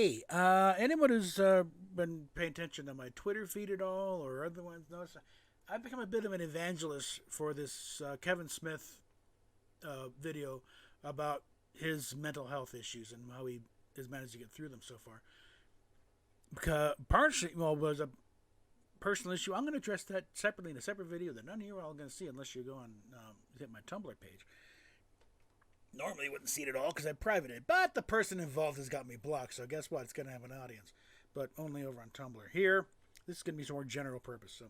Hey, anyone who's been paying attention to my Twitter feed at all or other ones knows I've become a bit of an evangelist for this Kevin Smith video about his mental health issues and how he has managed to get through them so far. Because partially, well, was a personal issue. I'm going to address that separately in a separate video that none of you are all going to see unless you go on hit my Tumblr page. Normally you wouldn't see it at all because I privated it, but the person involved has got me blocked, so guess what? It's going to have an audience, but only over on Tumblr. Here, this is going to be some more general purpose. So,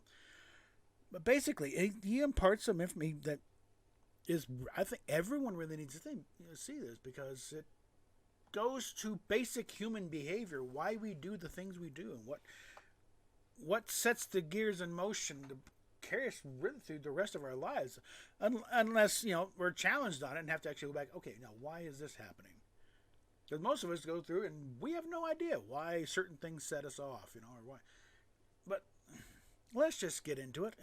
but basically, he imparts some information that is, I think everyone really needs to see this because it goes to basic human behavior, why we do the things we do, and what sets the gears in motion to carry us really through the rest of our lives, unless we're challenged on it and have to actually go back. Okay, now why is this happening? Because most of us go through and we have no idea why certain things set us off, or why. But let's just get into it.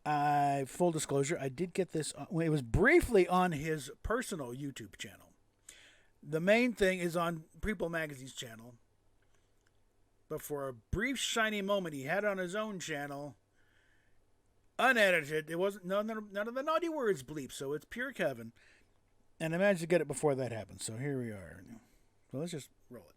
And full disclosure, I did get this. It was briefly on his personal YouTube channel. The main thing is on People Magazine's channel. But for a brief shiny moment he had on his own channel, unedited, it wasn't none of the naughty words bleep, so it's pure Kevin. And I managed to get it before that happened, so here we are. So let's just roll it.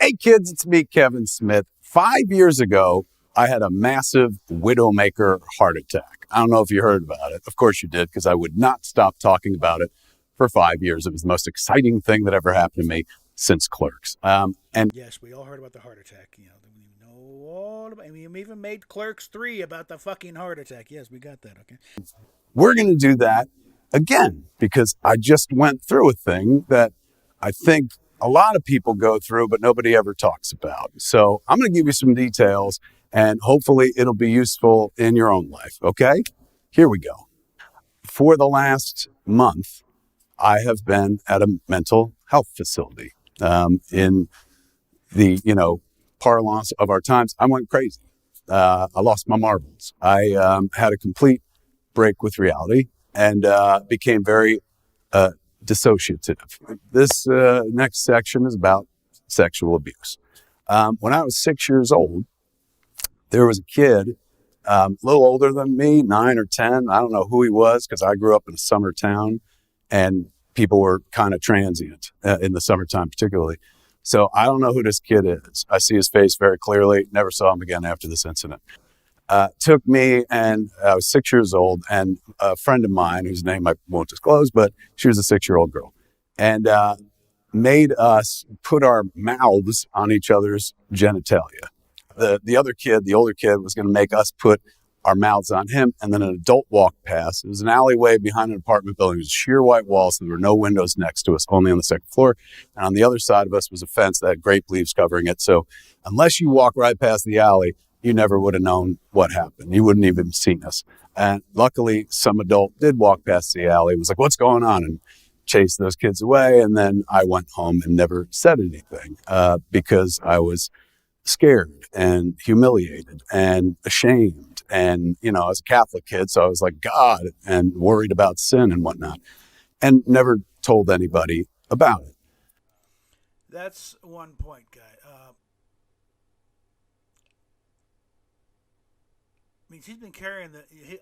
Hey kids, it's me, Kevin Smith. 5 years ago, I had a massive widowmaker heart attack. I don't know if you heard about it. Of course you did, because I would not stop talking about it for 5 years. It was the most exciting thing that ever happened to me since Clerks. And yes, we all heard about the heart attack. We know all about. We even made Clerks 3 about the fucking heart attack. Yes, we got that. Okay. We're going to do that again because I just went through a thing that I think a lot of people go through, but nobody ever talks about. So I'm going to give you some details, and hopefully it'll be useful in your own life. Okay, here we go. For the last month, I have been at a mental health facility. In the, parlance of our times, I went crazy. I lost my marbles. I had a complete break with reality and became very dissociative. This next section is about sexual abuse. When I was 6 years old, there was a kid a little older than me, 9 or 10. I don't know who he was because I grew up in a summer town and people were kind of transient in the summertime particularly. So I don't know who this kid is. I see his face very clearly. Never saw him again after this incident. Took me, and I was 6 years old, and a friend of mine, whose name I won't disclose, but she was a 6-year-old girl, and made us put our mouths on each other's genitalia. The other kid, the older kid, was going to make us put our mouths on him, and then an adult walked past. It was an alleyway behind an apartment building. It was sheer white walls, so there were no windows next to us, only on the second floor. And on the other side of us was a fence that had grape leaves covering it. So unless you walk right past the alley, you never would have known what happened. You wouldn't even seen us. And luckily, some adult did walk past the alley. It was like, what's going on? And chased those kids away. And then I went home and never said anything because I was scared and humiliated and ashamed. And, I was a Catholic kid, so I was like, God, and worried about sin and whatnot, and never told anybody about it. That's one point, guy. He's been carrying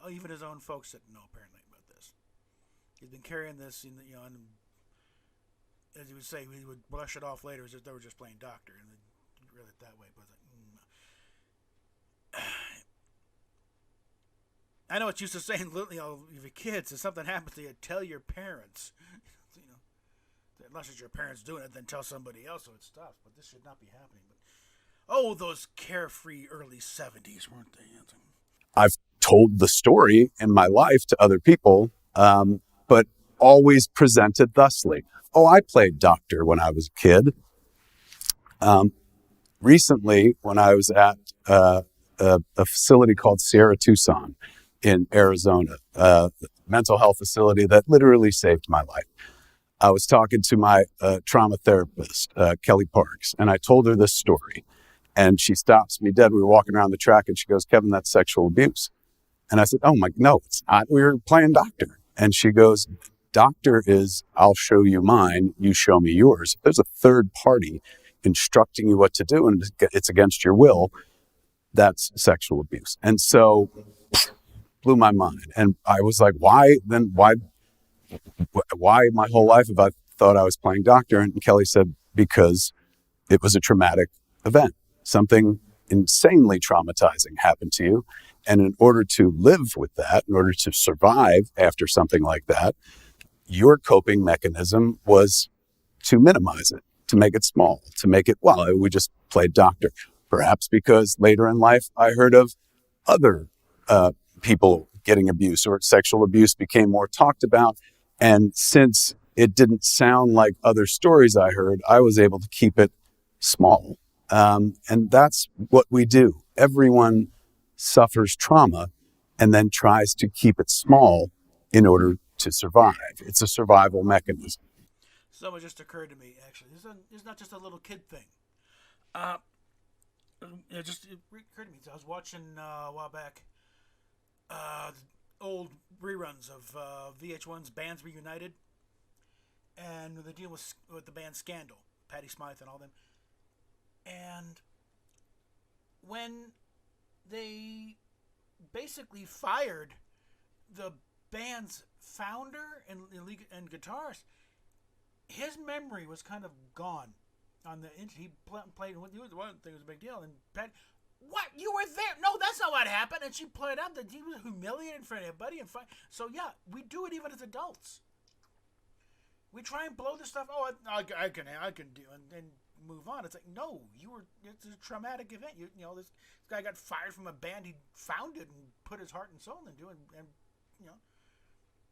even his own folks didn't know apparently about this. He's been carrying this, and as he would say, he would brush it off later as if they were just playing doctor, and read it that way. But I know it's used to saying, if your kids, if something happens to you, tell your parents. Unless it's your parents doing it, then tell somebody else so it stops. But this should not be happening. But those carefree early 70s, weren't they? I've told the story in my life to other people, but always presented thusly. I played doctor when I was a kid. Recently, when I was at a facility called Sierra Tucson in Arizona, a mental health facility that literally saved my life. I was talking to my trauma therapist, Kelly Parks, and I told her this story. And she stops me dead. We were walking around the track and she goes, Kevin, that's sexual abuse. And I said, no, it's not. We were playing doctor. And she goes, Doctor is, I'll show you mine, you show me yours. If there's a third party instructing you what to do and it's against your will, that's sexual abuse. And so blew my mind. And I was like, why my whole life have I thought I was playing doctor? And Kelly said, because it was a traumatic event. Something insanely traumatizing happened to you. And in order to live with that, in order to survive after something like that, your coping mechanism was to minimize it, to make it small, to make it, well, we just played doctor. Perhaps because later in life, I heard of other people getting abuse, or sexual abuse became more talked about. And since it didn't sound like other stories I heard, I was able to keep it small. And that's what we do. Everyone suffers trauma and then tries to keep it small in order to survive. It's a survival mechanism. Something just occurred to me, actually. This is not just a little kid thing. It occurred to me. So I was watching a while back old reruns of VH1's Bands Reunited, and the deal with the band Scandal, Patti Smythe and all them. And when they basically fired the band's founder and guitarist, his memory was kind of gone. He played. One thing was a big deal, and Pat, what, you were there? No, that's not what happened. And she played out that he was humiliated in front of everybody and fight. So yeah, we do it even as adults. We try and blow this stuff. Oh, I can do, and move on. It's like, no, it's a traumatic event. You know, this guy got fired from a band he founded and put his heart and soul into, and you know,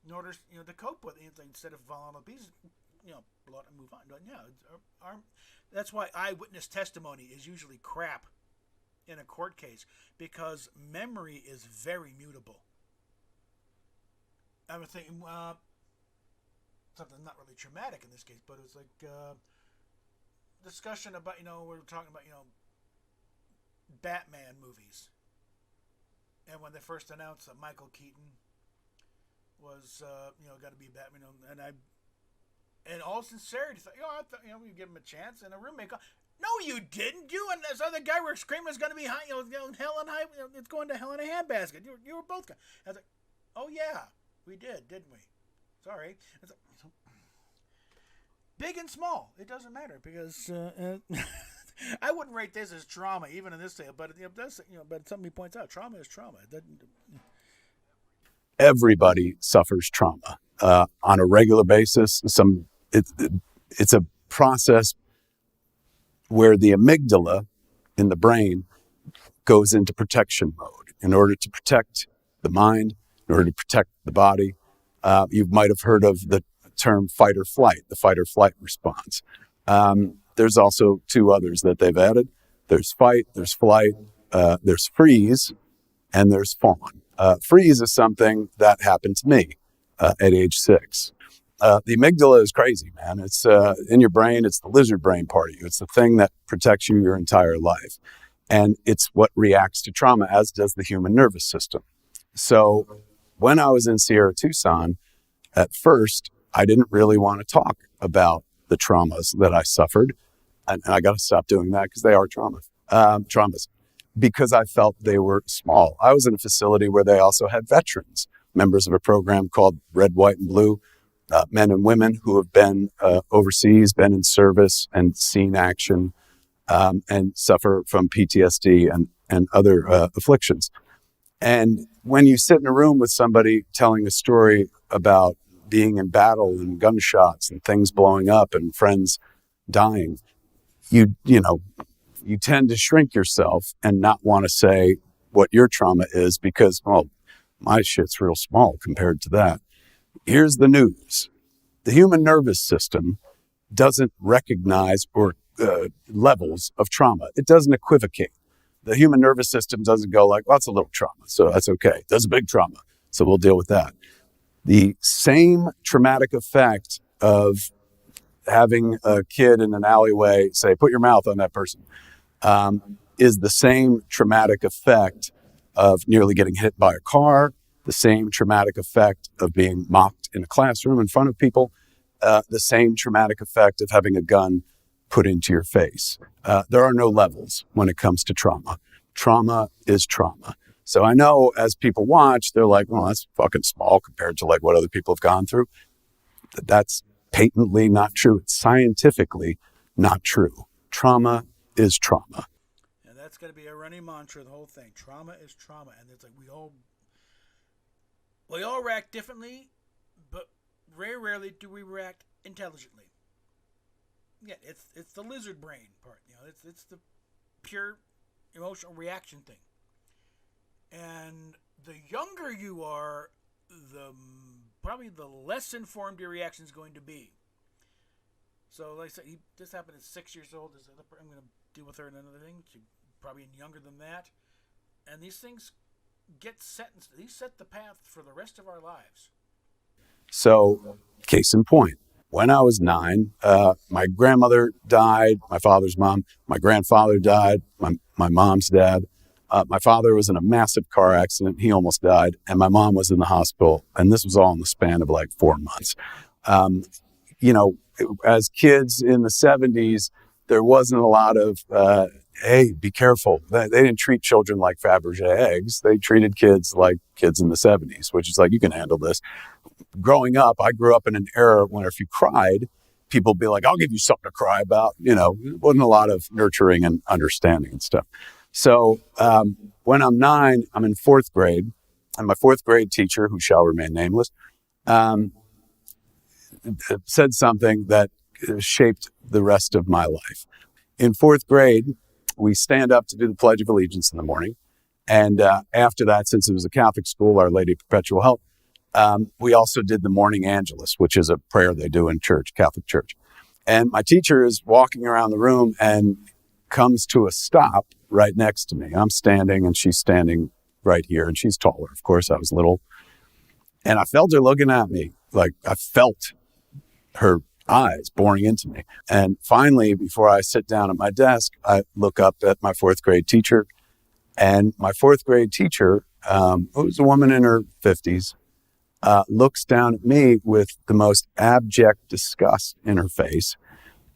in order to cope with it, it's like, instead of falling on the pieces, blow it and move on. But yeah, that's why eyewitness testimony is usually crap in a court case, because memory is very mutable. I'm thinking something not really traumatic in this case, but it's like discussion about, we're talking about, Batman movies. And when they first announced that Michael Keaton was, got to be Batman, and I, in all sincerity, thought, I thought, we give him a chance. And a roommate goes, no, you didn't. You and this other guy were screaming it's going to be high, hell in high, it's going to hell in a handbasket. You were both. I was like, oh yeah, we did, didn't we? Sorry. It's like, big and small, it doesn't matter, because I wouldn't rate this as trauma, even in this tale. But it does, but something he points out, trauma is trauma. It doesn't. Everybody suffers trauma on a regular basis. It's a process where the amygdala in the brain goes into protection mode in order to protect the mind, in order to protect the body. You might have heard of the term fight or flight, the fight or flight response. There's also two others that they've added. There's fight, there's flight, there's freeze, and there's fawn. Freeze is something that happened to me at age 6. The amygdala is crazy, man. It's in your brain. It's the lizard brain part of you. It's the thing that protects you your entire life. And it's what reacts to trauma, as does the human nervous system. So when I was in Sierra Tucson, at first, I didn't really want to talk about the traumas that I suffered. And I got to stop doing that, because they are traumas, because I felt they were small. I was in a facility where they also had veterans, members of a program called Red, White, and Blue, men and women who have been overseas, been in service and seen action, and suffer from PTSD and other afflictions. And when you sit in a room with somebody telling a story about being in battle and gunshots and things blowing up and friends dying, you tend to shrink yourself and not want to say what your trauma is, because, well, my shit's real small compared to that. Here's the news. The human nervous system doesn't recognize levels of trauma. It doesn't equivocate. The human nervous system doesn't go like, well, that's a little trauma, so that's okay. That's a big trauma, so we'll deal with that. The same traumatic effect of having a kid in an alleyway say, put your mouth on that person, is the same traumatic effect of nearly getting hit by a car, the same traumatic effect of being mocked in a classroom in front of people, the same traumatic effect of having a gun put into your face. There are no levels when it comes to trauma. Trauma is trauma. So I know as people watch, they're like, well, that's fucking small compared to like what other people have gone through. That's patently not true. It's scientifically not true. Trauma is trauma. And that's got to be a running mantra, the whole thing. Trauma is trauma. And it's like we all react differently, but very rarely do we react intelligently. Yeah, it's the lizard brain part. It's the pure emotional reaction thing. And the younger you are, probably the less informed your reaction is going to be. So, like I said, this happened at 6 years old. I'm going to deal with her in another thing. She's probably younger than that. And these things get these set the path for the rest of our lives. So, case in point, when I was 9, my grandmother died, my father's mom. My grandfather died, my mom's dad. My father was in a massive car accident. He almost died. And my mom was in the hospital. And this was all in the span of like 4 months. As kids in the 70s, there wasn't a lot of, hey, be careful. They didn't treat children like Fabergé eggs. They treated kids like kids in the 70s, which is like, you can handle this. Growing up, I grew up in an era when if you cried, people would be like, I'll give you something to cry about. There wasn't a lot of nurturing and understanding and stuff. So when I'm 9, I'm in 4th grade, and my 4th grade teacher, who shall remain nameless, said something that shaped the rest of my life. In 4th grade, we stand up to do the Pledge of Allegiance in the morning. And after that, since it was a Catholic school, Our Lady of Perpetual Help, we also did the Morning Angelus, which is a prayer they do in church, Catholic church. And my teacher is walking around the room and comes to a stop right next to me. I'm standing and she's standing right here, and she's taller. Of course, I was little. And I felt her looking at me. Like I felt her eyes boring into me. And finally, before I sit down at my desk, I look up at my 4th grade teacher. And my 4th grade teacher, who was a woman in her 50s, looks down at me with the most abject disgust in her face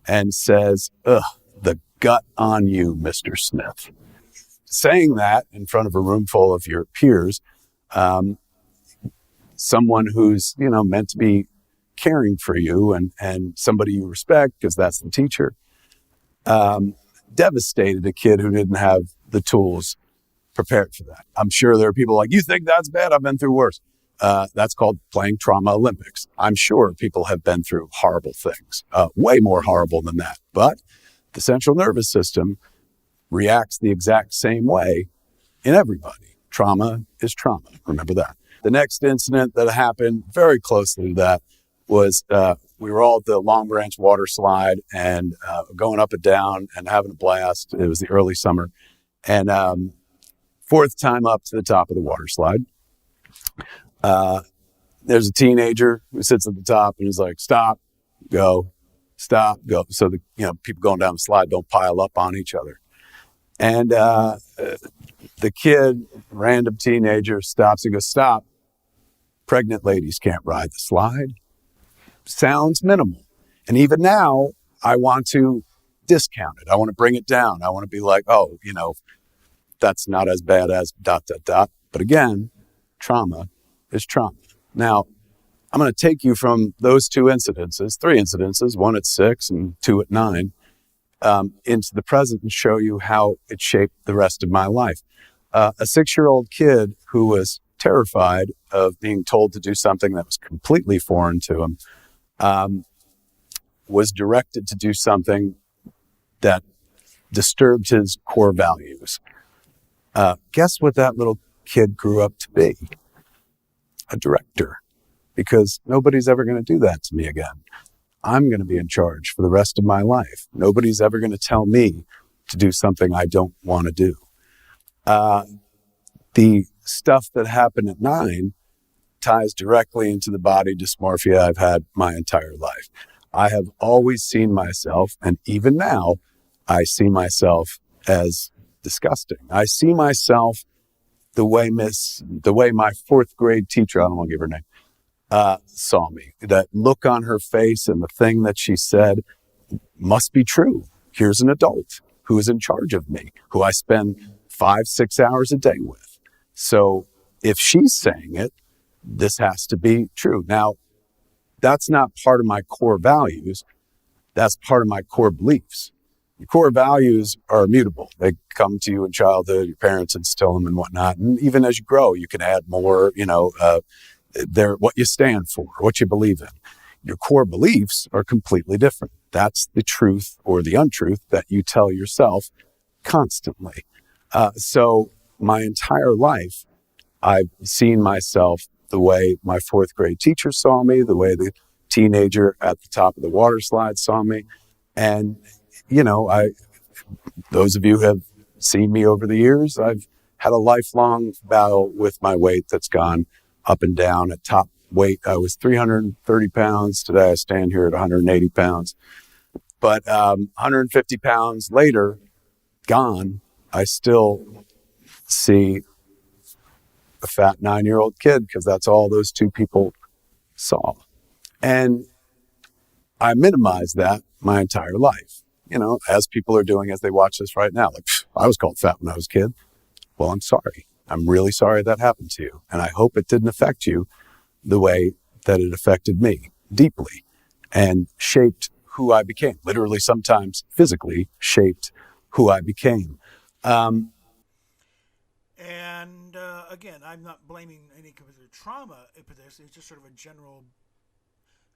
and says, ugh, the gut on you, Mr. Smith. Saying that in front of a room full of your peers, someone who's, meant to be caring for you and somebody you respect because that's the teacher, devastated a kid who didn't have the tools prepared for that. I'm sure there are people like, you think that's bad? I've been through worse. That's called playing Trauma Olympics. I'm sure people have been through horrible things, way more horrible than that. But the central nervous system reacts the exact same way in everybody. Trauma is trauma. Remember that. The next incident that happened very closely to that was we were all at the Long Branch water slide and going up and down and having a blast. It was the early summer. And 4th time up to the top of the water slide, there's a teenager who sits at the top and is like, stop, go, stop, go. So the people going down the slide don't pile up on each other. And the kid, random teenager, stops and goes, stop. Pregnant ladies can't ride the slide. Sounds minimal. And even now, I want to discount it. I want to bring it down. I want to be like, oh, that's not as bad as ... But again, trauma is trauma. Now, I'm going to take you from those 3 incidences, 1 at 6 and 2 at 9, into the present and show you how it shaped the rest of my life. A 6-year-old kid who was terrified of being told to do something that was completely foreign to him, was directed to do something that disturbed his core values. Guess what that little kid grew up to be? A director. Because nobody's ever going to do that to me again. I'm going to be in charge for the rest of my life. Nobody's ever going to tell me to do something I don't want to do. The stuff that happened at 9 ties directly into the body dysmorphia I've had my entire life. I have always seen myself, and even now, I see myself as disgusting. I see myself the way my 4th grade teacher, I don't want to give her name, saw me. That look on her face and the thing that she said must be true. Here's an adult who is in charge of me, who I spend 5-6 hours a day with. So if she's saying it, this has to be true. Now, that's not part of my core values. That's part of my core beliefs. Your core values are immutable. They come to you in childhood, your parents instill them and whatnot. And even as you grow, you can add more, they're what you stand for, what you believe in. Your core beliefs are completely different. That's the truth or the untruth that you tell yourself constantly. So my entire life, I've seen myself the way my fourth grade teacher saw me, the way the teenager at the top of the water slide saw me. And, those of you who have seen me over the years, I've had a lifelong battle with my weight that's gone up and down. At top weight, I was 330 pounds. Today, I stand here at 180 pounds. But 150 pounds later, gone, I still see a fat 9-year-old kid because that's all those two people saw. And I minimize that my entire life, as people are doing as they watch this right now. Like, I was called fat when I was a kid. Well, I'm sorry. I'm really sorry that happened to you. And I hope it didn't affect you the way that it affected me deeply and shaped who I became. Literally, sometimes physically shaped who I became. Again, I'm not blaming any kind of trauma for this. It's just sort of a general,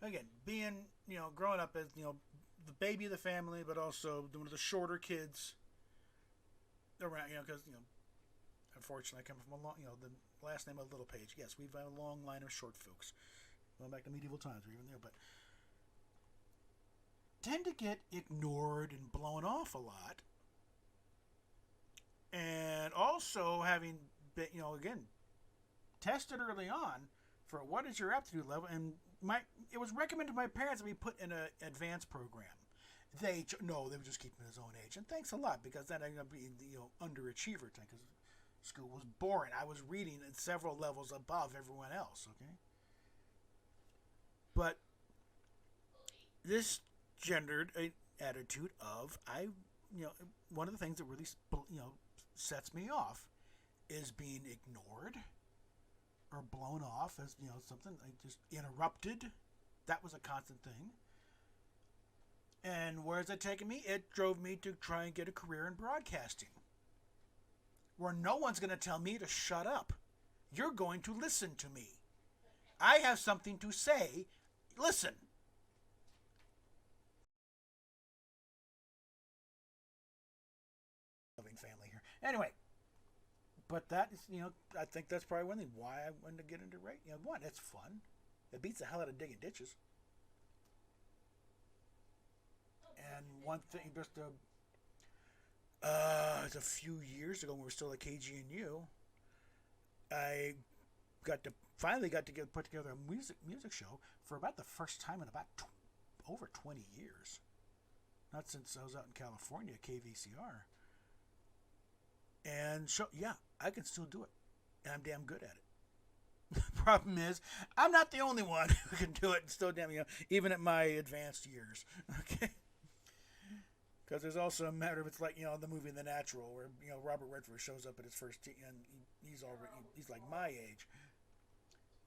again, being, growing up as, the baby of the family, but also one of the shorter kids around, because, unfortunately I come from a long, the last name of Little Page. Yes, we've had a long line of short folks. Going back to medieval times, we're even there, but tend to get ignored and blown off a lot. And also having been, again, tested early on for what is your aptitude level, and it was recommended to my parents that we put in an advanced program. They would just keep him his own age, and thanks a lot, because then I ended up being the underachiever type, because school was boring. I was reading at several levels above everyone else. Okay, but this gendered an attitude of one of the things that really sets me off is being ignored or blown off as something like just interrupted. That was a constant thing. And where has it taken me? It drove me to try and get a career in broadcasting, where no one's going to tell me to shut up. You're going to listen to me. I have something to say. Listen. Loving family here. Anyway, but that is, I think that's probably one thing why I wanted to get into writing. One, it's fun. It beats the hell out of digging ditches. And one thing, just it's a few years ago when we were still at KGNU, I finally got to put together a music show for about the first time in about over 20 years. Not since I was out in California, KVCR. And so, yeah, I can still do it. And I'm damn good at it. The problem is, I'm not the only one who can do it and still damn, even at my advanced years. Okay? Because there's also a matter of, it's like, the movie The Natural, where, Robert Redford shows up at his first team, and he's like my age.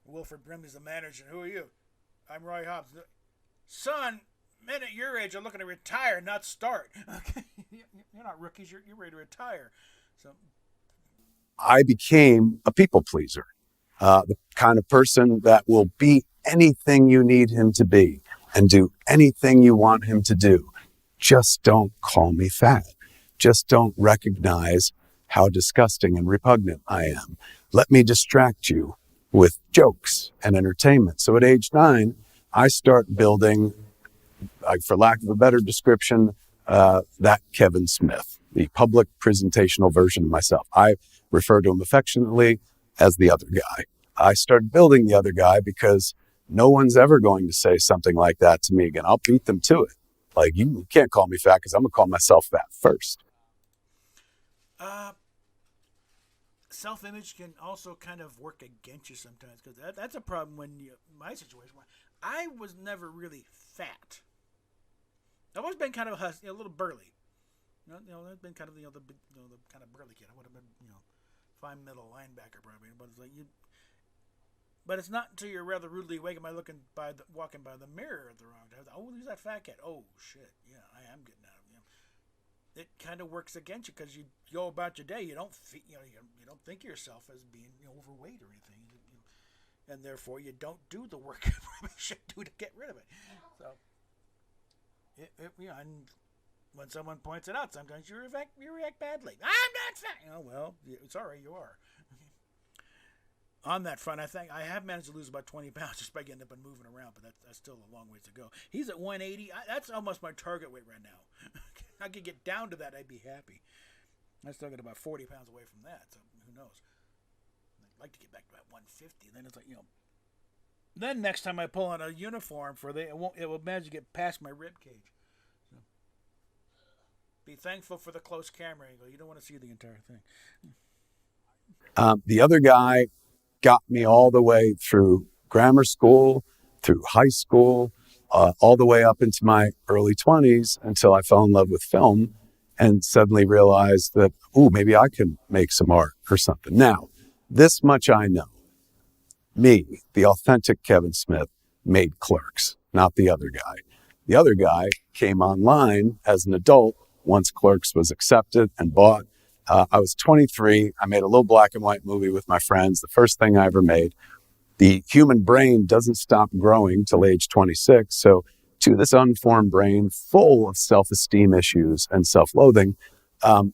Wilford Brimley's the manager. Who are you? I'm Roy Hobbs. Son, men at your age are looking to retire, not start. Okay? You're not rookies. You're ready to retire. So I became a people pleaser, the kind of person that will be anything you need him to be and do anything you want him to do. Just don't call me fat. Just don't recognize how disgusting and repugnant I am. Let me distract you with jokes and entertainment. So at age 9, I start building, for lack of a better description, that Kevin Smith, the public presentational version of myself. I refer to him affectionately as the other guy. I started building the other guy because no one's ever going to say something like that to me again. I'll beat them to it. Like, you can't call me fat because I'm going to call myself fat first. self-image can also kind of work against you sometimes, because that's a problem when my situation. I was never really fat. I've always been kind of a little burly. I've been kind of the kind of burly kid. I would have been fine middle linebacker probably, but it's like you. But it's not until you're rather rudely awakened by walking by the mirror at the wrong time. Oh, there's that fat cat. Oh shit, yeah, I am getting out of it kind of works against you, because you go about your day, you don't you don't think of yourself as being overweight or anything, and therefore you don't do the work you should do to get rid of it. So, and when someone points it out, sometimes you react badly. I'm not fat. Well, sorry, you are. On that front, I think I have managed to lose about 20 pounds just by getting up and moving around, but that's still a long ways to go. He's at 180. That's almost my target weight right now. I could get down to that, I'd be happy. I still get about 40 pounds away from that, so who knows? I'd like to get back to about 150. Then it's like, Then next time I pull on a uniform it will manage to get past my rib cage. So, be thankful for the close camera angle. You don't want to see the entire thing. The other guy got me all the way through grammar school, through high school, all the way up into my early 20s, until I fell in love with film and suddenly realized that, maybe I can make some art or something. Now, this much I know. Me, the authentic Kevin Smith, made Clerks, not the other guy. The other guy came online as an adult once Clerks was accepted and bought. I was 23. I made a little black and white movie with my friends, the first thing I ever made. The human brain doesn't stop growing till age 26. So to this unformed brain full of self-esteem issues and self-loathing,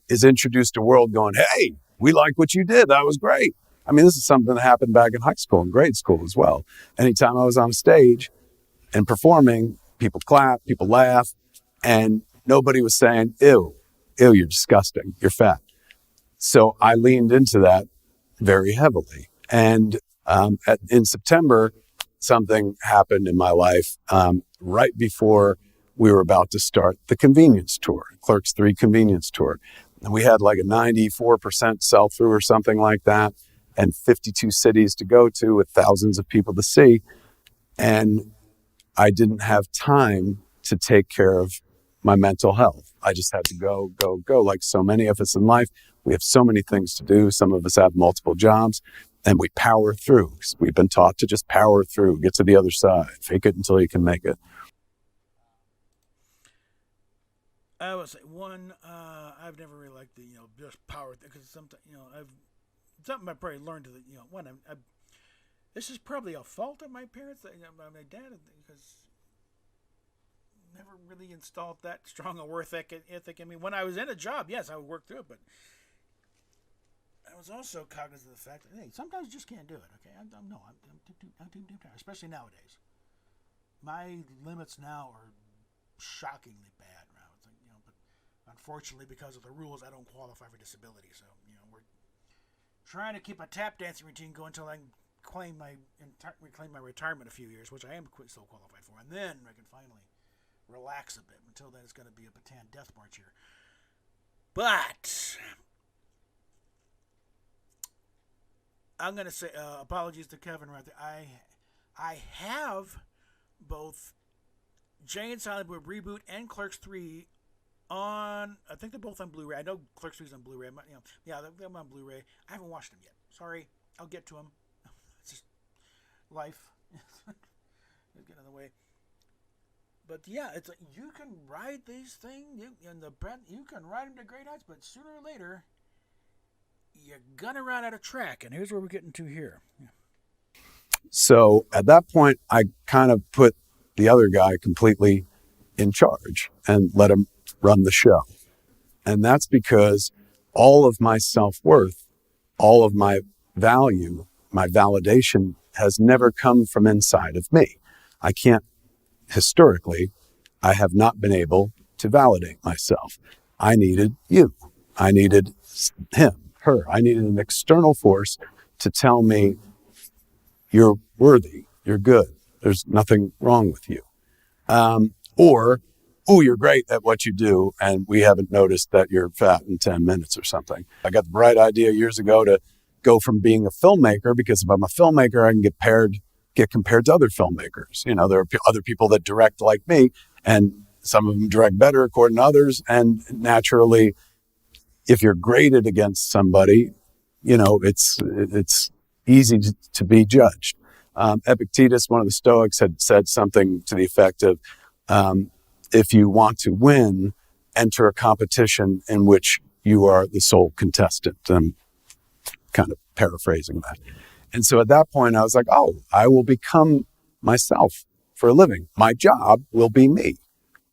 is introduced a world going, hey, we like what you did. That was great. I mean, this is something that happened back in high school and grade school as well. Anytime I was on stage and performing, people clap, people laugh, and nobody was saying, ew, you're disgusting, you're fat. So I leaned into that very heavily. And in September, something happened in my life right before we were about to start the convenience tour, Clerks 3 convenience tour. And we had like a 94% sell-through or something like that, and 52 cities to go to with thousands of people to see. And I didn't have time to take care of my mental health. I just had to go. Like so many of us in life, we have so many things to do. Some of us have multiple jobs, and we power through. We've been taught to just power through, get to the other side, fake it until you can make it. I would say one, I've never really liked the just power thing, because sometimes something I probably learned that one this is probably a fault of my parents, my dad, because never really installed that strong a work ethic. I mean, when I was in a job, yes, I would work through it, but I was also cognizant of the fact that, hey, sometimes you just can't do it. Okay, I'm too tired, especially nowadays. My limits now are shockingly bad. But unfortunately, because of the rules, I don't qualify for disability. So we're trying to keep a tap dancing routine going until I can reclaim my retirement a few years, which I am still qualified for, and then I can finally relax a bit. Until then, it's going to be a Bataan death march here. But I'm going to say apologies to Kevin right there. I have both Jay and Silent Bob Reboot and Clerks 3 on. I think they're both on Blu-ray. I know Clerks 3 is on Blu-ray. They're on Blu-ray. I haven't watched them yet. Sorry, I'll get to them. It's just life. It's getting in the way. But yeah, it's like you can ride these things, you can ride them to great heights, but sooner or later, you're gonna run out of track. And here's where we're getting to here. Yeah. So at that point, I kind of put the other guy completely in charge and let him run the show. And that's because all of my self-worth, all of my value, my validation has never come from inside of me. Historically, I have not been able to validate myself. I needed you. I needed him, her. I needed an external force to tell me, you're worthy, you're good, there's nothing wrong with you. Or, you're great at what you do, and we haven't noticed that you're fat in 10 minutes or something. I got the bright idea years ago to go from being a filmmaker, because if I'm a filmmaker, I can get compared to other filmmakers. You know, there are other people that direct like me, and some of them direct better according to others. And naturally, if you're graded against somebody, you know, it's easy to be judged. Epictetus, one of the Stoics, had said something to the effect of, if you want to win, enter a competition in which you are the sole contestant. I'm kind of paraphrasing that. And so at that point, I was like, oh, I will become myself for a living. My job will be me.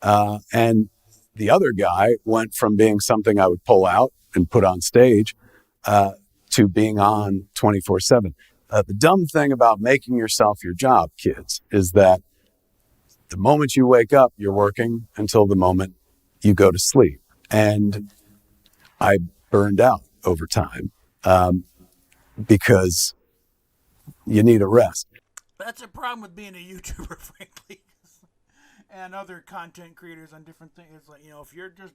And the other guy went from being something I would pull out and put on stage to being on 24/7. The dumb thing about making yourself your job, kids, is that the moment you wake up, you're working until the moment you go to sleep. And I burned out over time because you need a rest. That's a problem with being a YouTuber, frankly, and other content creators on different things. It's like, you know, if you're just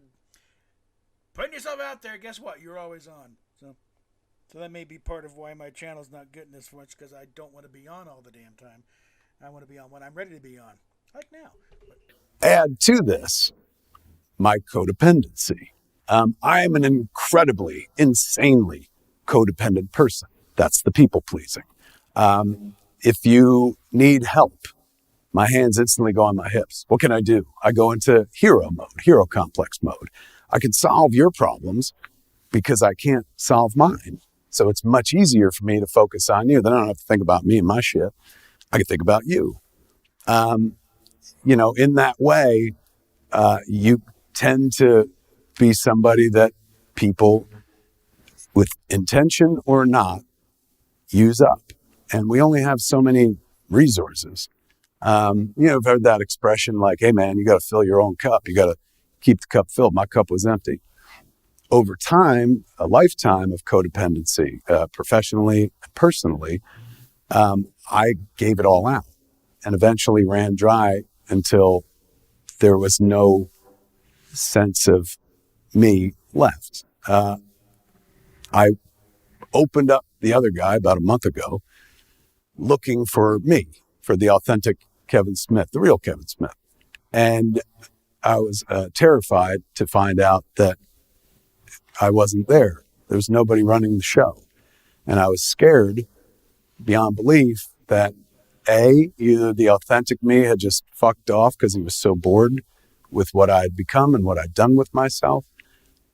putting yourself out there, guess what? You're always on. So that may be part of why my channel's not getting this much, because I don't want to be on all the damn time. I want to be on when I'm ready to be on, like now. Add to this my codependency. I am an incredibly, insanely codependent person. That's the people pleasing. If you need help, my hands instantly go on my hips. What can I do? I go into hero mode, hero complex mode. I can solve your problems because I can't solve mine. So it's much easier for me to focus on you. Then I don't have to think about me and my shit. I can think about you. You know, in that way, you tend to be somebody that people, with intention or not, use up. And we only have so many resources. You know, I've heard that expression like, hey man, you got to fill your own cup. You got to keep the cup filled. My cup was empty. Over time, a lifetime of codependency, professionally and personally, I gave it all out and eventually ran dry until there was no sense of me left. I opened up the other guy about a month ago, looking for me, for the authentic Kevin Smith, the real Kevin Smith. And I was terrified to find out that I wasn't there. There was nobody running the show. And I was scared beyond belief that either the authentic me had just fucked off because he was so bored with what I had become and what I'd done with myself,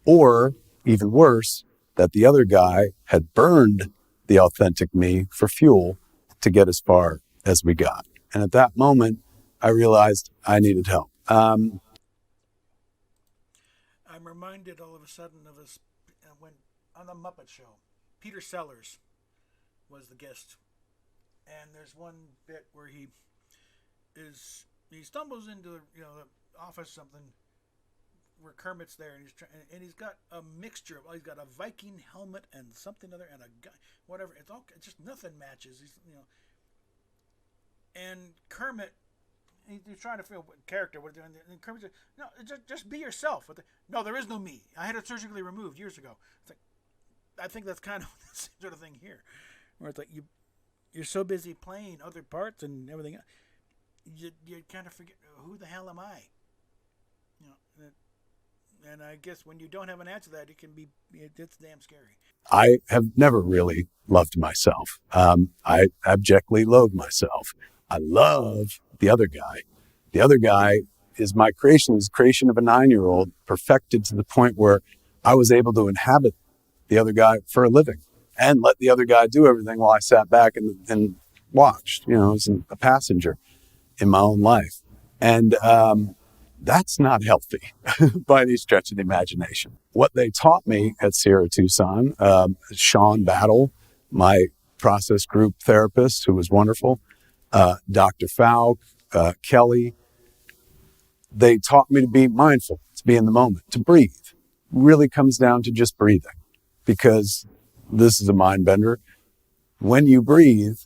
or even worse, that the other guy had burned the authentic me for fuel to get as far as we got. And at that moment, I realized I needed help. I'm reminded all of a sudden of us when on the Muppet Show, Peter Sellers was the guest, and there's one bit where he stumbles into the office something where Kermit's there, and he's got a mixture of, he's got a Viking helmet and something other and a guy, whatever. It's just nothing matches. And Kermit, he's trying to feel what character what they're doing, and Kermit said, "No, just be yourself." No, there is no me. I had it surgically removed years ago. It's like, I think that's kind of the same sort of thing here, where it's like you're so busy playing other parts and everything else, you kind of forget, who the hell am I? And I guess when you don't have an answer to that, it's damn scary. I have never really loved myself. I abjectly loathe myself. I love the other guy. The other guy is my creation, is creation of a 9-year-old, perfected to the point where I was able to inhabit the other guy for a living and let the other guy do everything while I sat back and watched, as a passenger in my own life. And that's not healthy by any stretch of the imagination. What they taught me at Sierra Tucson, Sean Battle, my process group therapist, who was wonderful, Dr. Falk, Kelly, they taught me to be mindful, to be in the moment, to breathe. Really comes down to just breathing, because this is a mind bender. When you breathe,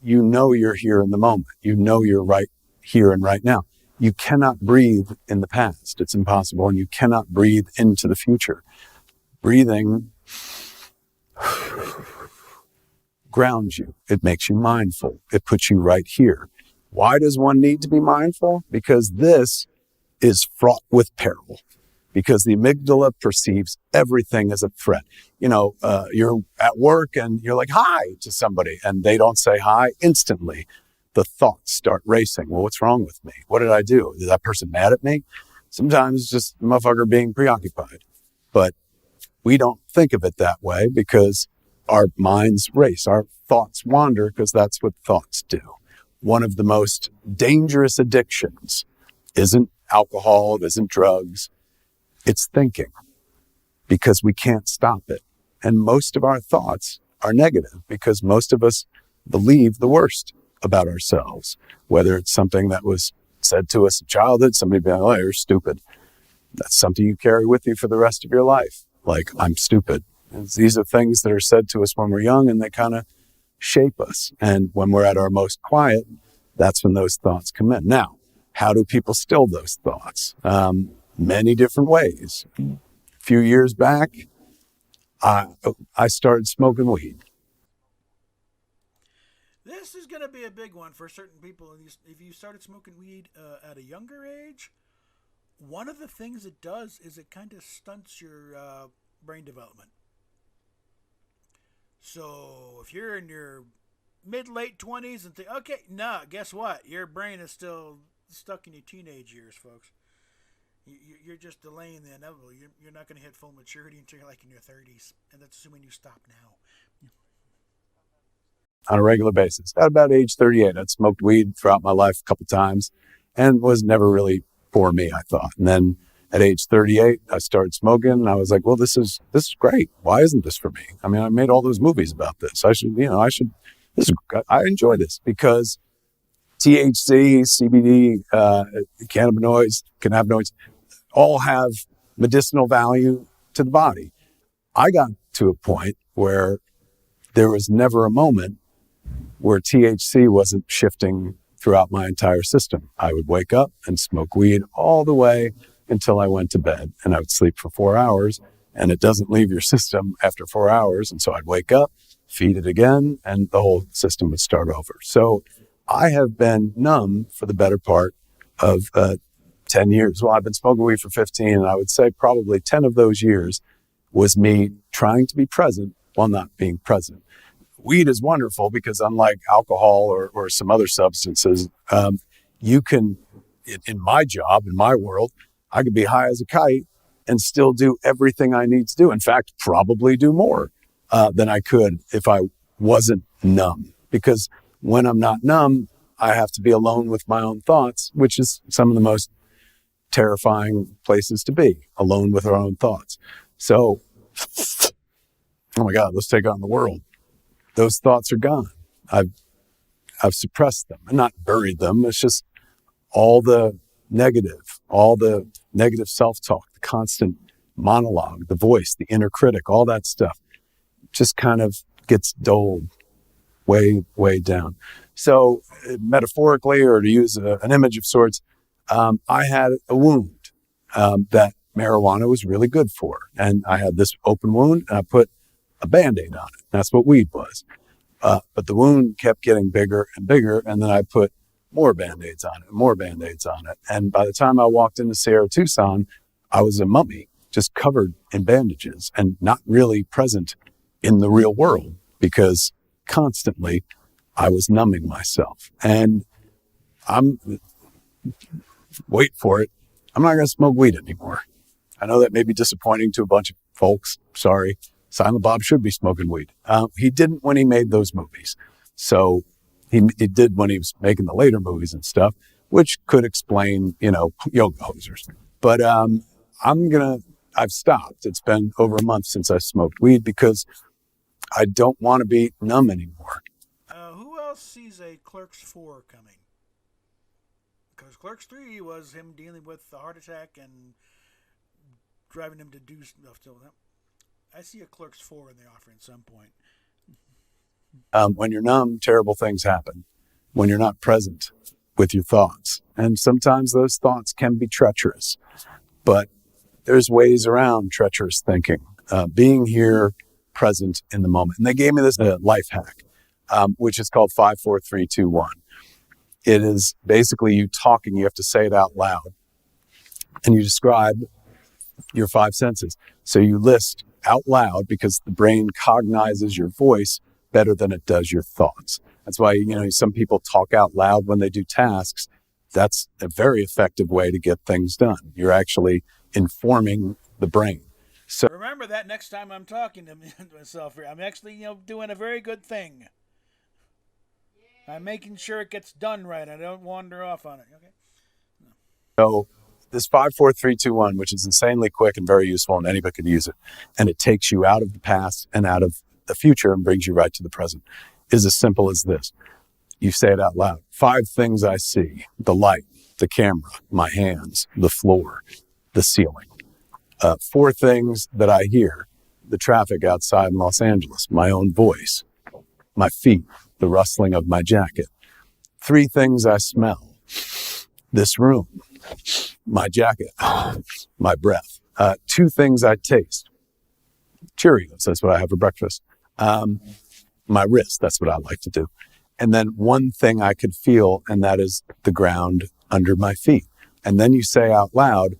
you know you're here in the moment. You know you're right here and right now. You cannot breathe in the past. It's impossible. And you cannot breathe into the future. Breathing grounds you. It makes you mindful. It puts you right here. Why does one need to be mindful? Because this is fraught with peril. Because the amygdala perceives everything as a threat. You're at work and you're like, hi to somebody, and they don't say hi instantly. The thoughts start racing. Well, what's wrong with me? What did I do? Is that person mad at me? Sometimes it's just a motherfucker being preoccupied. But we don't think of it that way because our minds race. Our thoughts wander because that's what thoughts do. One of the most dangerous addictions isn't alcohol, it isn't drugs. It's thinking, because we can't stop it. And most of our thoughts are negative because most of us believe the worst about ourselves, whether it's something that was said to us in childhood, somebody being like, oh, you're stupid. That's something you carry with you for the rest of your life. Like, I'm stupid. And these are things that are said to us when we're young, and they kind of shape us. And when we're at our most quiet, that's when those thoughts come in. Now, how do people still those thoughts? Many different ways. A few years back, I started smoking weed. This is going to be a big one for certain people. If you started smoking weed at a younger age, one of the things it does is it kind of stunts your brain development. So if you're in your mid-late 20s and think, okay, nah, guess what? Your brain is still stuck in your teenage years, folks. You're just delaying the inevitable. You're not going to hit full maturity until you're like in your 30s, and that's assuming you stop now. On a regular basis. At about age 38, I'd smoked weed throughout my life a couple times and was never really for me, I thought. And then at age 38, I started smoking, and I was like, well, this is great. Why isn't this for me? I mean, I made all those movies about this. I enjoy this because THC, CBD, cannabinoids, all have medicinal value to the body. I got to a point where there was never a moment where THC wasn't shifting throughout my entire system. I would wake up and smoke weed all the way until I went to bed, and I would sleep for 4 hours, and it doesn't leave your system after 4 hours. And so I'd wake up, feed it again, and the whole system would start over. So I have been numb for the better part of 10 years. Well, I've been smoking weed for 15, and I would say probably 10 of those years was me trying to be present while not being present. Weed is wonderful because unlike alcohol or some other substances, you can, in my job, in my world, I could be high as a kite and still do everything I need to do. In fact, probably do more than I could if I wasn't numb. Because when I'm not numb, I have to be alone with my own thoughts, which is some of the most terrifying places to be, alone with our own thoughts. So, oh my God, let's take on the world. Those thoughts are gone. I've suppressed them and not buried them. It's just all the negative self-talk, the constant monologue, the voice, the inner critic, all that stuff just kind of gets doled way, way down. So metaphorically, or to use an image of sorts, I had a wound that marijuana was really good for. And I had this open wound, and I put a Band-Aid on it. That's what weed was. But the wound kept getting bigger and bigger, and then I put more Band-Aids on it, more Band-Aids on it. And by the time I walked into Sierra Tucson, I was a mummy, just covered in bandages and not really present in the real world because constantly I was numbing myself. And wait for it, I'm not going to smoke weed anymore. I know that may be disappointing to a bunch of folks. Sorry. Silent Bob should be smoking weed. He didn't when he made those movies. So he did when he was making the later movies and stuff, which could explain, yoga hosers. But I've stopped. It's been over a month since I smoked weed because I don't want to be numb anymore. Who else sees a Clerks 4 coming? Because Clerks 3 was him dealing with the heart attack and driving him to do stuff to him. I see a Clerks 4 in the offer at some point. When you're numb, terrible things happen. When you're not present with your thoughts. And sometimes those thoughts can be treacherous. But there's ways around treacherous thinking. Being here, present in the moment. And they gave me this life hack. which is called 54321. It is basically you talking. You have to say it out loud, and you describe your five senses. So you list out loud because the brain cognizes your voice better than it does your thoughts. That's why, some people talk out loud when they do tasks. That's a very effective way to get things done. You're actually informing the brain. So Remember that next time I'm talking to myself here. I'm actually, doing a very good thing. I'm making sure it gets done right. I don't wander off on it. Okay. So this 54321, which is insanely quick and very useful, and anybody could use it, and it takes you out of the past and out of the future and brings you right to the present, is as simple as this. You say it out loud. 5 things I see: the light, the camera, my hands, the floor, the ceiling. 4 things that I hear: the traffic outside in Los Angeles, my own voice, my feet, the rustling of my jacket. 3 things I smell: this room, my jacket, my breath. 2 things I taste: Cheerios, that's what I have for breakfast. My wrist, that's what I like to do. And then 1 thing I could feel, and that is the ground under my feet. And then you say out loud,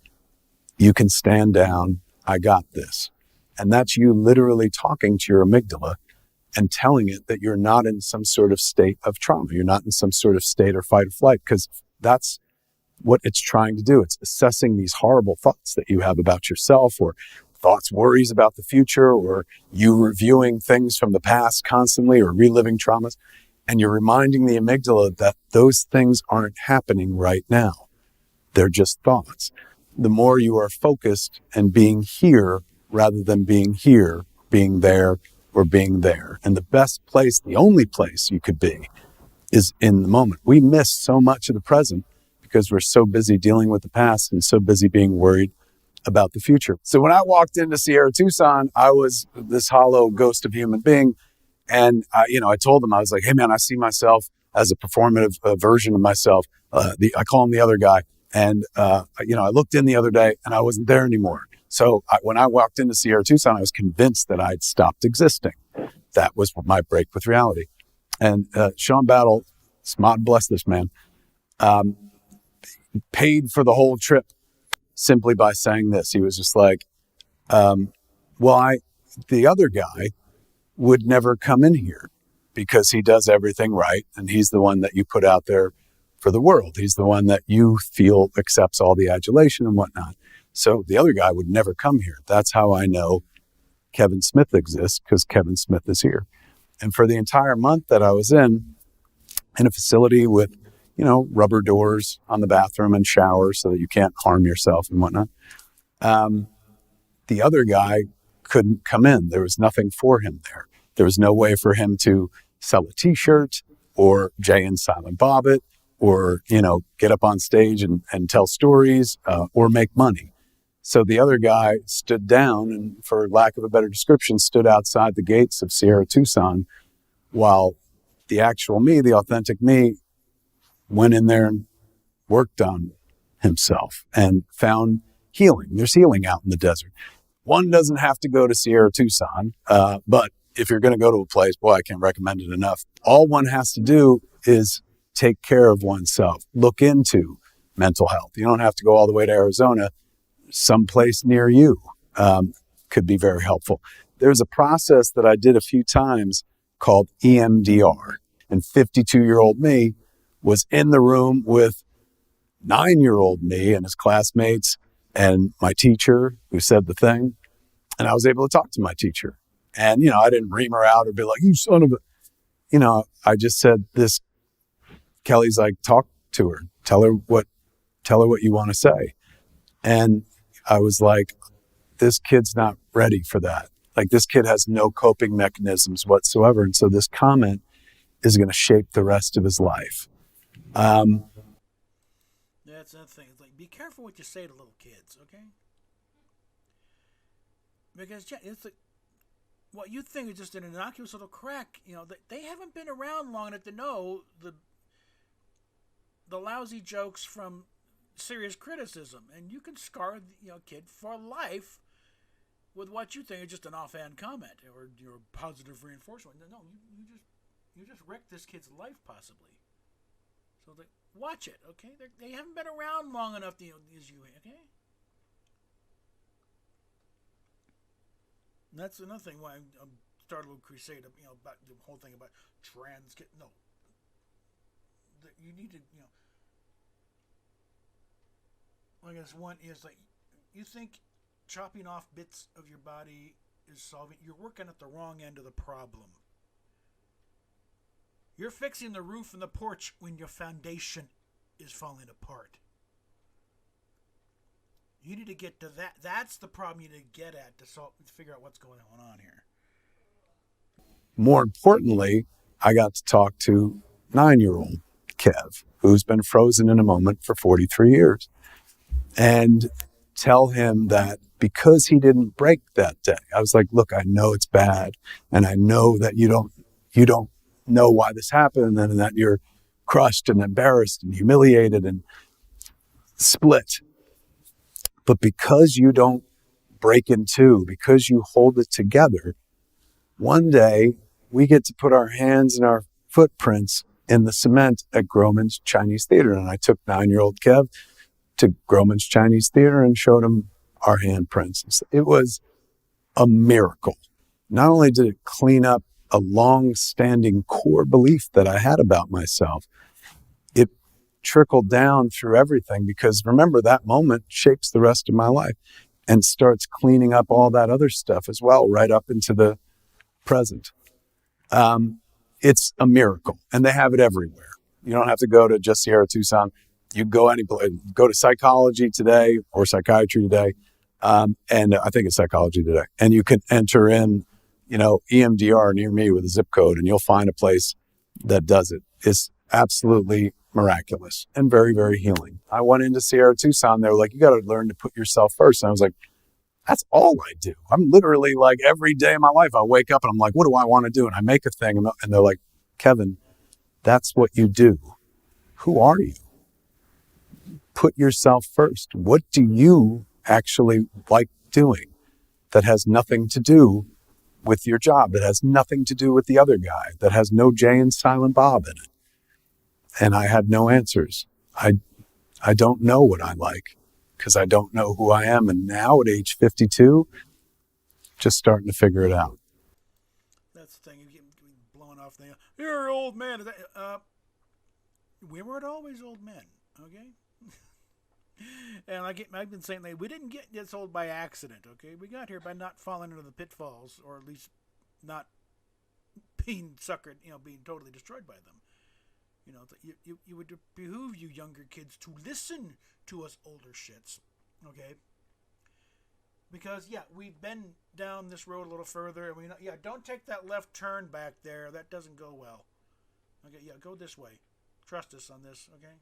you can stand down, I got this. And that's you literally talking to your amygdala and telling it that you're not in some sort of state of trauma. You're not in some sort of state or fight or flight, because that's what it's trying to do. It's assessing these horrible thoughts that you have about yourself, or thoughts, worries about the future, or you reviewing things from the past constantly, or reliving traumas. And you're reminding the amygdala that those things aren't happening right now. They're just thoughts. The more you are focused and being here rather than being here, being there, or being there. And the best place, the only place you could be, is in the moment. We miss so much of the present because we're so busy dealing with the past and so busy being worried about the future. So when I walked into Sierra Tucson, I was this hollow ghost of human being. And I told them, I was like, hey man, I see myself as a performative version of myself. I call him the other guy. And, I looked in the other day and I wasn't there anymore. So when I walked into Sierra Tucson, I was convinced that I'd stopped existing. That was my break with reality. And Sean Battle, God bless this man, paid for the whole trip simply by saying this. He was just like, the other guy would never come in here because he does everything right. And he's the one that you put out there for the world. He's the one that you feel accepts all the adulation and whatnot. So the other guy would never come here. That's how I know Kevin Smith exists, because Kevin Smith is here. And for the entire month that I was in a facility with, rubber doors on the bathroom and showers so that you can't harm yourself and whatnot, the other guy couldn't come in. There was nothing for him there. There was no way for him to sell a t-shirt or Jay and Silent Bob it, or, get up on stage and tell stories or make money. So the other guy stood down and, for lack of a better description, stood outside the gates of Sierra Tucson, while the actual me, the authentic me, went in there and worked on himself and found healing. There's healing out in the desert. One doesn't have to go to Sierra Tucson, but if you're going to go to a place, boy, I can't recommend it enough. All one has to do is take care of oneself, look into mental health. You don't have to go all the way to Arizona. Someplace near you could be very helpful. There's a process that I did a few times called EMDR. And 52-year-old me was in the room with 9-year-old me and his classmates and my teacher who said the thing. And I was able to talk to my teacher. And, I didn't ream her out or be like, you son of a, I just said this. Kelly's like, talk to her, tell her what you want to say. And I was like, this kid's not ready for that. Like, this kid has no coping mechanisms whatsoever. And so this comment is going to shape the rest of his life. That's another thing. It's like, be careful what you say to little kids, okay? Because it's like, what you think is just an innocuous little crack. They haven't been around long enough to know the lousy jokes from serious criticism, and you can scar the kid for life with what you think is just an offhand comment or your positive reinforcement. No, you just You just wrecked this kid's life, possibly. So, like, watch it, okay? They haven't been around long enough to use you, okay? And that's another thing why I'm started a little crusade, about the whole thing about trans kid. No, you need to, I guess one is like, you think chopping off bits of your body is solving. You're working at the wrong end of the problem. You're fixing the roof and the porch when your foundation is falling apart. You need to get to that. That's the problem you need to get at to figure out what's going on here. More importantly, I got to talk to 9-year-old Kev, who's been frozen in a moment for 43 years, and tell him that because he didn't break that day, I was like, look, I know it's bad, and I know that you don't know why this happened, and that you're crushed and embarrassed and humiliated and split. But because you don't break in two, because you hold it together, one day we get to put our hands and our footprints in the cement at Groman's Chinese Theater. And I took 9-year-old Kev to Groman's Chinese Theater and showed him our handprints. It was a miracle. Not only did it clean up a long-standing core belief that I had about myself, it trickled down through everything, because remember, that moment shapes the rest of my life and starts cleaning up all that other stuff as well, right up into the present. It's a miracle, and they have it everywhere. You don't have to go to just Sierra Tucson. You go any place, go to Psychology Today or Psychiatry Today, and I think it's Psychology Today, and you can enter in, EMDR near me with a zip code, and you'll find a place that does it. It's absolutely miraculous and very, very healing. I went into Sierra Tucson. They were like, you got to learn to put yourself first. And I was like, that's all I do. I'm literally like, every day of my life, I wake up and I'm like, what do I want to do? And I make a thing, and they're like, Kevin, that's what you do. Who are you? Put yourself first. What do you actually like doing that has nothing to do with your job, that has nothing to do with the other guy, that has no Jay and Silent Bob in it? And I had no answers. I don't know what I like, because I don't know who I am. And now at age 52, just starting to figure it out. That's the thing. You get blown off. You're an old man. We weren't always old men, okay? And I've been saying that we didn't get this old by accident, okay? We got here by not falling into the pitfalls, or at least not being suckered, being totally destroyed by them. It would behoove you younger kids to listen to us older shits, okay? Because, we've been down this road a little further, and don't take that left turn back there. That doesn't go well. Okay, go this way. Trust us on this, okay?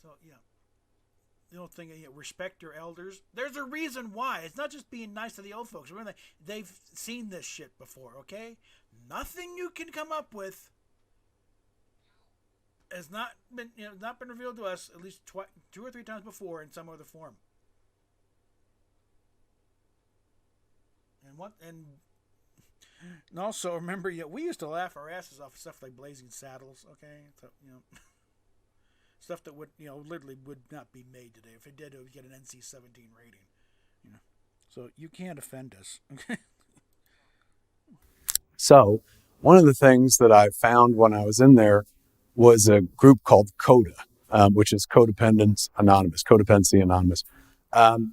So, the old thing, respect your elders. There's a reason why. It's not just being nice to the old folks. Remember, they've seen this shit before, okay? Nothing you can come up with has not been revealed to us at least 2 or 3 times before in some other form. And also remember, we used to laugh our asses off stuff like Blazing Saddles, okay? So, stuff that would literally would not be made today. If it did, it would get an NC-17 rating. So you can't offend us, okay? So one of the things that I found when I was in there was a group called Coda, which is Codependency Anonymous.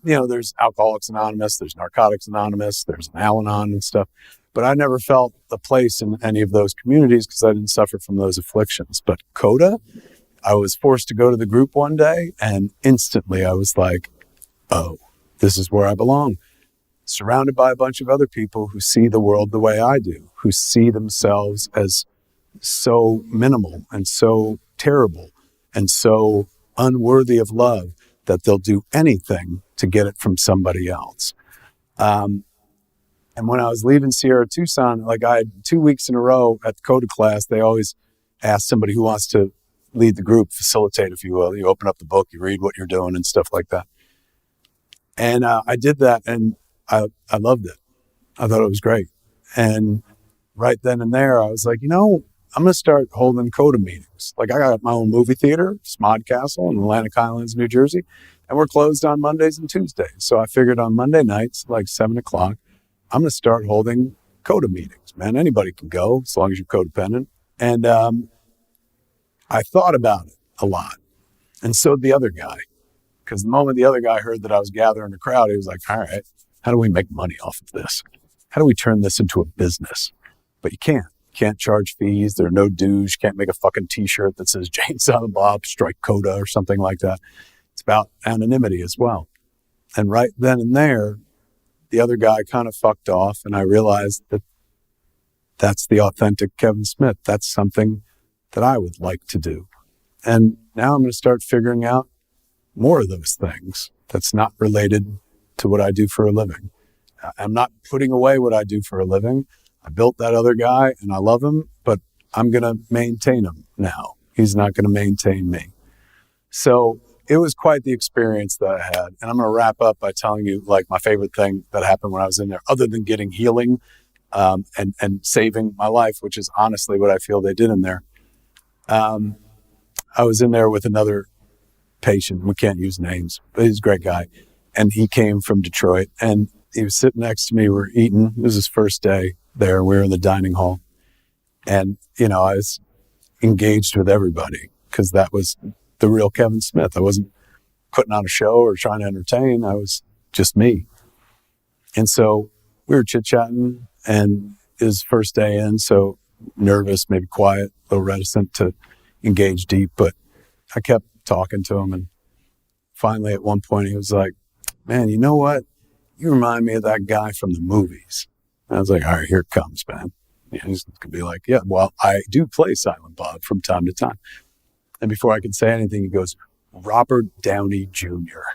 There's Alcoholics Anonymous, there's Narcotics Anonymous, there's an Al-Anon and stuff. But I never felt a place in any of those communities because I didn't suffer from those afflictions. But Coda, I was forced to go to the group one day, and instantly I was like, oh, this is where I belong. Surrounded by a bunch of other people who see the world the way I do, who see themselves as so minimal and so terrible and so unworthy of love that they'll do anything to get it from somebody else. And when I was leaving Sierra Tucson, like I had 2 weeks in a row at the Coda class, they always ask somebody who wants to lead the group, facilitate, if you will. You open up the book, you read what you're doing and stuff like that. And I did that, and I loved it. I thought it was great. And right then and there, I was like, I'm going to start holding Coda meetings. Like I got my own movie theater, Smod Castle in Atlantic Highlands, New Jersey, and we're closed on Mondays and Tuesdays. So I figured on Monday nights, like 7:00, I'm going to start holding Coda meetings. Man, anybody can go as long as you're codependent. And I thought about it a lot. And so did the other guy. Because the moment the other guy heard that I was gathering a crowd, he was like, all right, how do we make money off of this? How do we turn this into a business? But you can't. Can't charge fees. There are no dues. You can't make a fucking t-shirt that says Jane Silent Bob, strike Coda or something like that. It's about anonymity as well. And right then and there, the other guy kind of fucked off, and I realized that that's the authentic Kevin Smith. That's something that I would like to do. And now I'm going to start figuring out more of those things that's not related to what I do for a living. I'm not putting away what I do for a living. I built that other guy and I love him, but I'm going to maintain him now. He's not going to maintain me. So it was quite the experience that I had. And I'm going to wrap up by telling you like my favorite thing that happened when I was in there, other than getting healing and saving my life, which is honestly what I feel they did in there. I was in there with another patient. We can't use names, but he's a great guy. And he came from Detroit and he was sitting next to me. We're eating. It was his first day there. We were in the dining hall. And, I was engaged with everybody because that was the real Kevin Smith. I wasn't putting on a show or trying to entertain. I was just me. And so we were chit-chatting and his first day in, so nervous, maybe quiet, a little reticent to engage deep, but I kept talking to him. And finally at one point he was like, man, you know what? You remind me of that guy from the movies. And I was like, all right, here it comes, man. He's going to be like, yeah, well, I do play Silent Bob from time to time. And before I could say anything, he goes, Robert Downey Jr.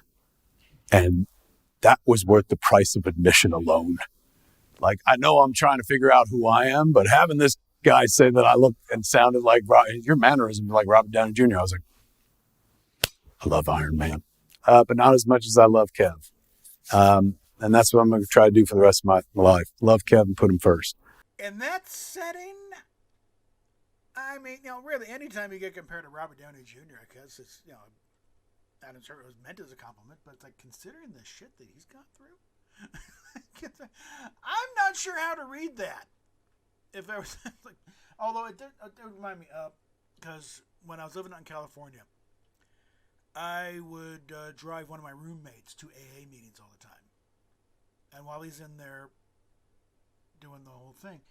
And that was worth the price of admission alone. Like, I know I'm trying to figure out who I am, but having this guy say that I looked and sounded like your mannerism like Robert Downey Jr., I was like, I love Iron Man, but not as much as I love Kev. And that's what I'm going to try to do for the rest of my life. Love Kev and put him first. In that setting, I mean, really, anytime you get compared to Robert Downey Jr., I guess it's, I'm sure it was meant as a compliment, but it's like considering the shit that he's gone through, I'm not sure how to read that. If there was, like, although it did remind me of, because when I was living out in California, I would drive one of my roommates to AA meetings all the time. And while he's in there doing the whole thing,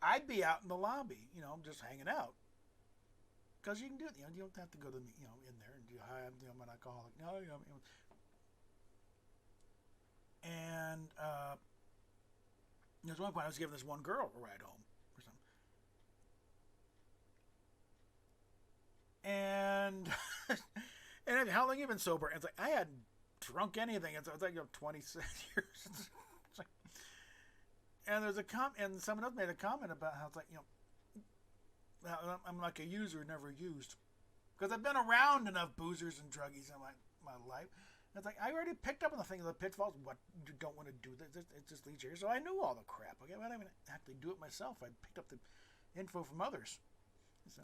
I'd be out in the lobby, just hanging out. Because you can do it, you don't have to go to, in there and do, hi, I'm an alcoholic. No, And there's one point I was giving this one girl a ride home or something. And and how long you been sober? And it's like I hadn't drunk anything. It's like 26 years. It's like, and there's and someone else made a comment about how it's like I'm like a user never used because I've been around enough boozers and druggies in my life. And it's like I already picked up on the thing of the pitfalls. What you don't want to do. It just leads you here. So I knew all the crap. Okay, but I didn't actually do it myself. I picked up the info from others. So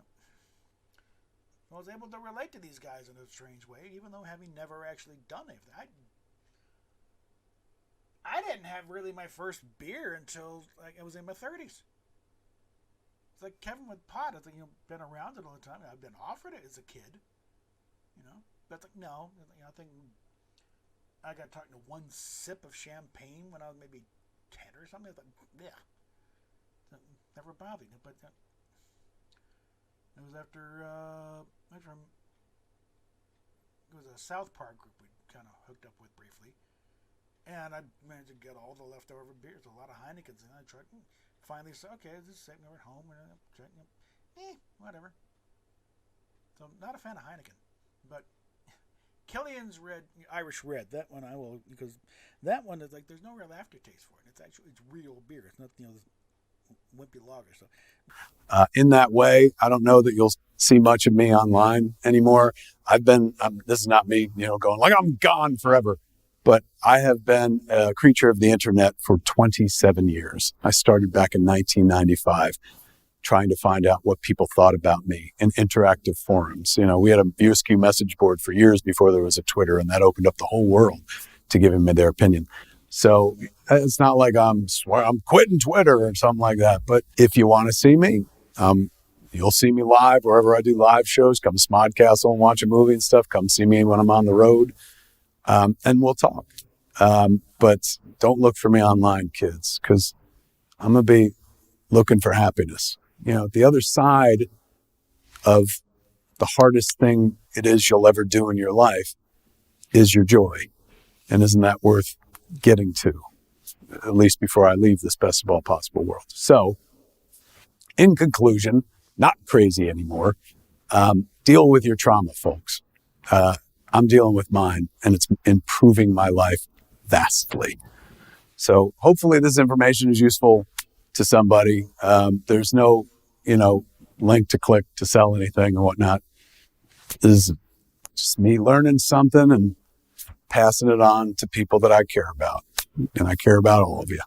I was able to relate to these guys in a strange way, even though having never actually done anything. I didn't have really my first beer until like I was in my 30s. It's like Kevin with pot. It's like been around it all the time. I've been offered it as a kid, But it's like no, I think I got talking to one sip of champagne when I was maybe 10 or something. It's like yeah, it never bothered me. But it was after it was a South Park group we kind of hooked up with briefly. And I managed to get all the leftover beers, a lot of Heinekens, and I tried. Finally said, okay, this is sitting over at home, and whatever. So I'm not a fan of Heineken, but Killian's Irish Red, that one I will, because that one is like there's no real aftertaste for it. It's real beer. It's not this wimpy lager. So in that way, I don't know that you'll see much of me online anymore. This is not me, going like I'm gone forever. But I have been a creature of the internet for 27 years. I started back in 1995 trying to find out what people thought about me in interactive forums. You know, we had a VSQ message board for years before there was a Twitter, and that opened up the whole world to giving me their opinion. So it's not like I'm quitting Twitter or something like that. But if you want to see me, you'll see me live wherever I do live shows. Come to Smodcastle and watch a movie and stuff. Come see me when I'm on the road, and we'll talk. But don't look for me online, kids, because I'm going to be looking for happiness. You know, the other side of the hardest thing it is you'll ever do in your life is your joy. And isn't that worth getting to, at least before I leave this best of all possible world? So, in conclusion, not crazy anymore. Deal with your trauma, folks. I'm dealing with mine, and it's improving my life vastly. So hopefully this information is useful to somebody. There's no, link to click to sell anything and whatnot. This is just me learning something and passing it on to people that I care about. And I care about all of you,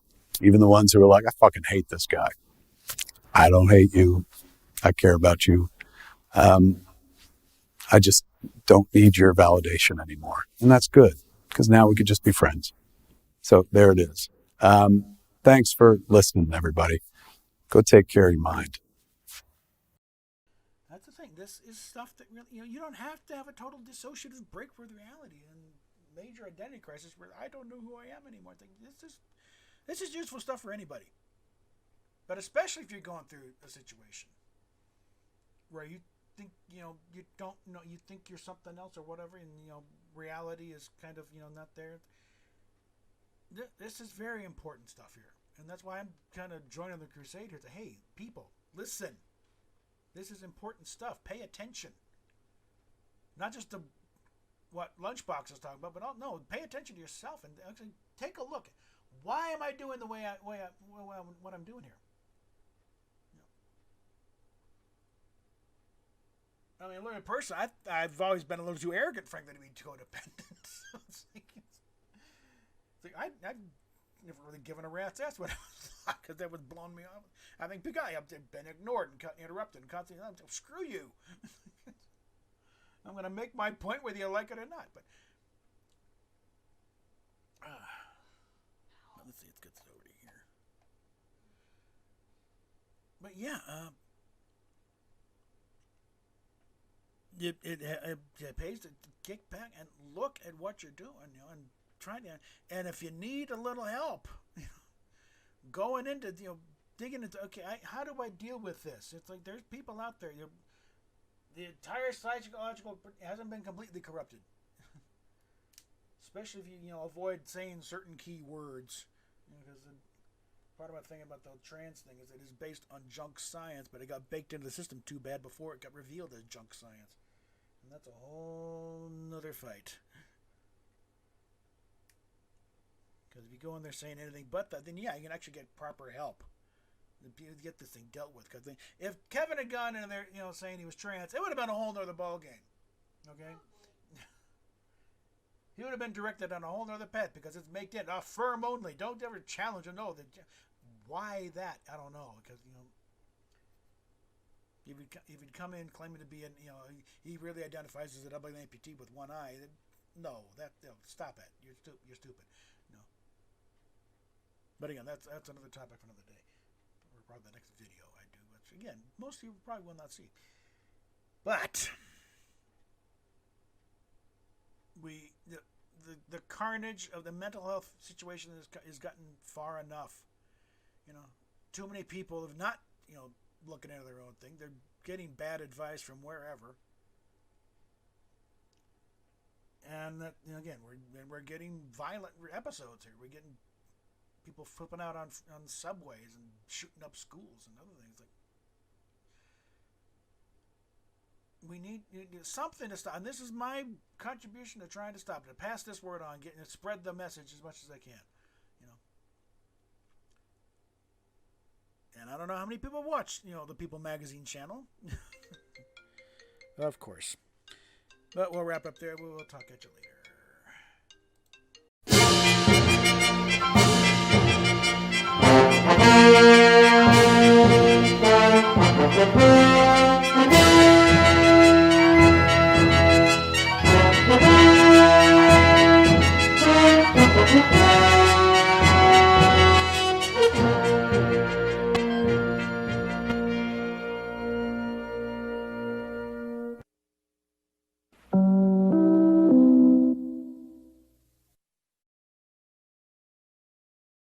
even the ones who are like, I fucking hate this guy. I don't hate you. I care about you. I just don't need your validation anymore. And that's good, because now we could just be friends. So there it is. Thanks for listening, everybody. Go take care of your mind. That's the thing. This is stuff that really, you don't have to have a total dissociative break with reality and major identity crisis where I don't know who I am anymore. This is useful stuff for anybody. But especially if you're going through a situation where you think, you don't know, you think you're something else or whatever, and, reality is kind of, not there. This is very important stuff here. And that's why I'm kind of joining the crusade here to, hey, people, listen. This is important stuff. Pay attention. Not just to what Lunchbox is talking about, but no, pay attention to yourself and actually take a look. Why am I doing the way what I'm doing here? I mean, look, personally, I've always been a little too arrogant, frankly, to be codependent. So I've never really given a rat's ass when I was because that was blowing me off. I think because I've been ignored and interrupted and constantly, screw you. I'm going to make my point whether you like it or not. But let's see, let's get this over here. But yeah, it pays to kick back and look at what you're doing, and try to. And if you need a little help, going into, digging into, okay, how do I deal with this? It's like there's people out there. The entire psychological hasn't been completely corrupted. Especially if you avoid saying certain key words, because part of my thing about the trans thing is it is based on junk science, but it got baked into the system too bad before it got revealed as junk science, and that's a whole nother fight. Because if you go in there saying anything but that, then yeah, you can actually get proper help. Get this thing dealt with. Because if Kevin had gone in there, saying he was trans, it would have been a whole nother ball game. Okay, he would have been directed on a whole nother path because it's baked in. Affirm only. Don't ever challenge or know that. Why that? I don't know. Because if he'd come in claiming to be he really identifies as a double amputee with one eye. No, stop it. You're stupid. No. But again, that's another topic for another day. Probably the next video I do, which again, most of you probably will not see. But the carnage of the mental health situation has gotten far enough. Too many people have not, looking into their own thing. They're getting bad advice from wherever. And that, again, we're getting violent episodes here. We're getting people flipping out on subways and shooting up schools and other things. Like, we need something to stop. And this is my contribution to trying to stop it, to pass this word on, getting to spread the message as much as I can. And I don't know how many people watch, the People Magazine channel. Of course. But we'll wrap up there. We'll talk at you later.